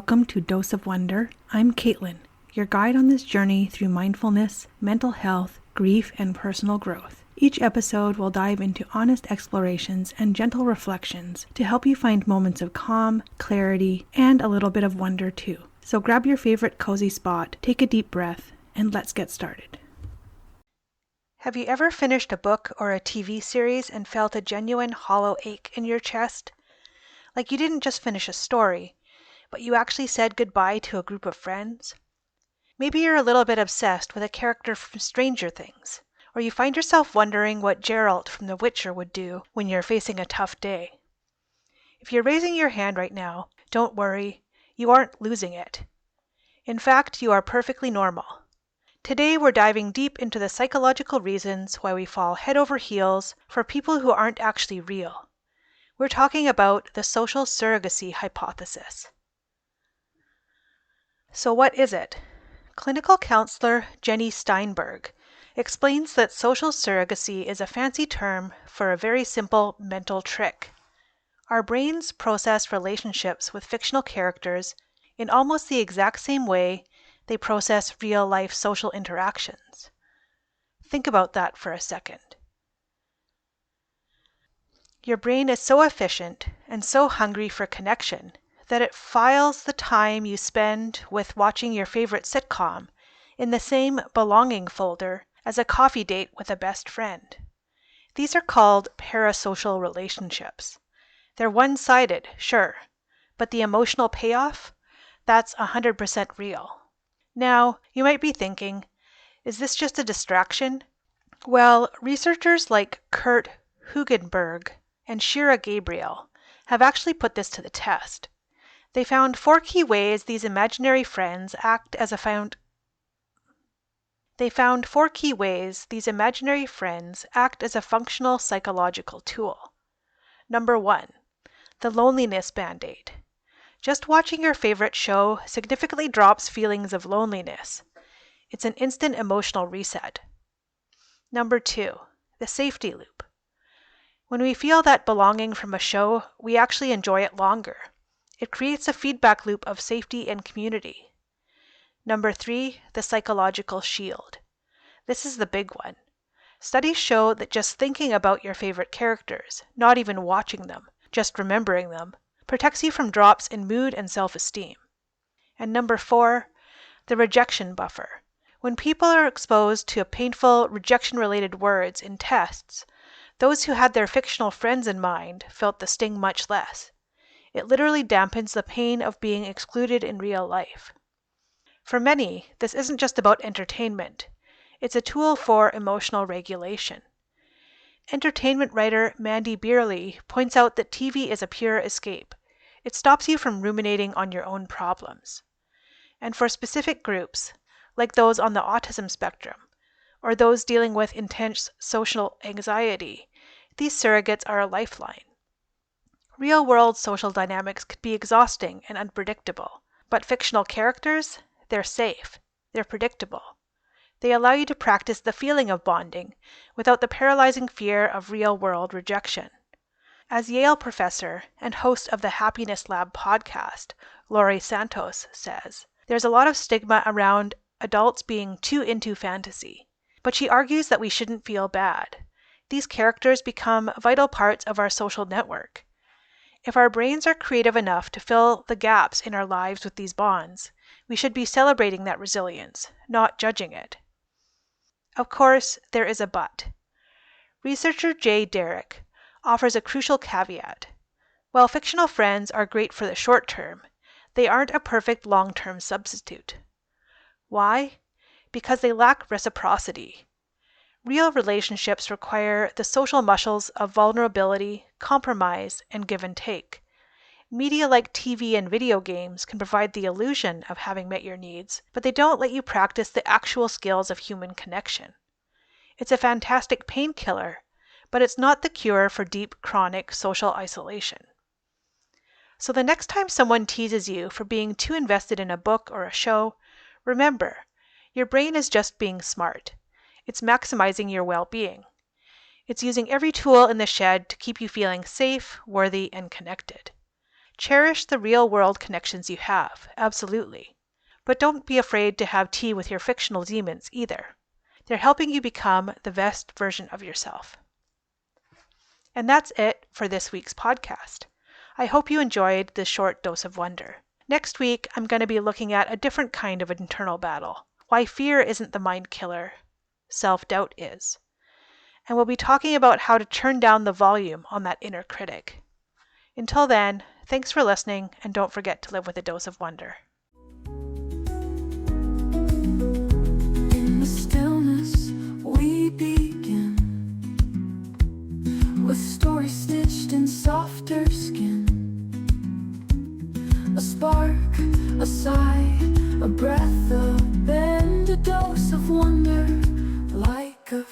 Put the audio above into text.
welcome to Dose of Wonder. I'm Caitlin, your guide on this journey through mindfulness, mental health, grief, and personal growth. Each episode will dive into honest explorations and gentle reflections to help you find moments of calm, clarity, and a little bit of wonder too. So grab your favorite cozy spot, take a deep breath, and let's get started. Have you ever finished a book or a TV series and felt a genuine hollow ache in your chest? Like you didn't just finish a story, but you actually said goodbye to a group of friends? Maybe you're a little bit obsessed with a character from Stranger Things, or you find yourself wondering what Geralt from The Witcher would do when you're facing a tough day. If you're raising your hand right now, don't worry, you aren't losing it. In fact, you are perfectly normal. Today we're diving deep into the psychological reasons why we fall head over heels for people who aren't actually real. We're talking about the Social Surrogacy Hypothesis. So what is it? Clinical counselor Jenny Steinberg explains that social surrogacy is a fancy term for a very simple mental trick. Our brains process relationships with fictional characters in almost the exact same way they process real-life social interactions. Think about that for a second. Your brain is so efficient and so hungry for connection that it files the time you spend with watching your favorite sitcom in the same belonging folder as a coffee date with a best friend. These are called parasocial relationships. They're one-sided, sure, but the emotional payoff? That's 100% real. Now, you might be thinking, is this just a distraction? Well, researchers like Kurt Hugenberg and Shira Gabriel have actually put this to the test. They found 4 key ways these imaginary friends act as a functional psychological tool. Number 1, the loneliness band-aid. Just watching your favorite show significantly drops feelings of loneliness. It's an instant emotional reset. Number 2, the safety loop. When we feel that belonging from a show, we actually enjoy it longer. It creates a feedback loop of safety and community. Number 3, the psychological shield. This is the big one. Studies show that just thinking about your favorite characters, not even watching them, just remembering them, protects you from drops in mood and self-esteem. And number 4, the rejection buffer. When people are exposed to painful rejection-related words in tests, those who had their fictional friends in mind felt the sting much less. It literally dampens the pain of being excluded in real life. For many, this isn't just about entertainment. It's a tool for emotional regulation. Entertainment writer Mandy Beerley points out that TV is a pure escape. It stops you from ruminating on your own problems. And for specific groups, like those on the autism spectrum, or those dealing with intense social anxiety, these surrogates are a lifeline. Real-world social dynamics could be exhausting and unpredictable, but fictional characters, they're safe, they're predictable. They allow you to practice the feeling of bonding without the paralyzing fear of real-world rejection. As Yale professor and host of the Happiness Lab podcast, Laurie Santos says, there's a lot of stigma around adults being too into fantasy, but she argues that we shouldn't feel bad. These characters become vital parts of our social network. If our brains are creative enough to fill the gaps in our lives with these bonds, we should be celebrating that resilience, not judging it. Of course, there is a but. Researcher Jay Derrick offers a crucial caveat. While fictional friends are great for the short term, they aren't a perfect long-term substitute. Why? Because they lack reciprocity. Real relationships require the social muscles of vulnerability, compromise, and give and take. Media like TV and video games can provide the illusion of having met your needs, but they don't let you practice the actual skills of human connection. It's a fantastic painkiller, but it's not the cure for deep, chronic social isolation. So the next time someone teases you for being too invested in a book or a show, remember, your brain is just being smart. It's maximizing your well-being. It's using every tool in the shed to keep you feeling safe, worthy, and connected. Cherish the real-world connections you have, absolutely. But don't be afraid to have tea with your fictional demons either. They're helping you become the best version of yourself. And that's it for this week's podcast. I hope you enjoyed this short dose of wonder. Next week, I'm going to be looking at a different kind of internal battle. Why fear isn't the mind killer, self-doubt is. And we'll be talking about how to turn down the volume on that inner critic. Until then, thanks for listening, and don't forget to live with a dose of wonder. In the stillness we begin, with stories stitched in softer skin. A spark, a sigh, a breath, a bend, a dose of wonder, like a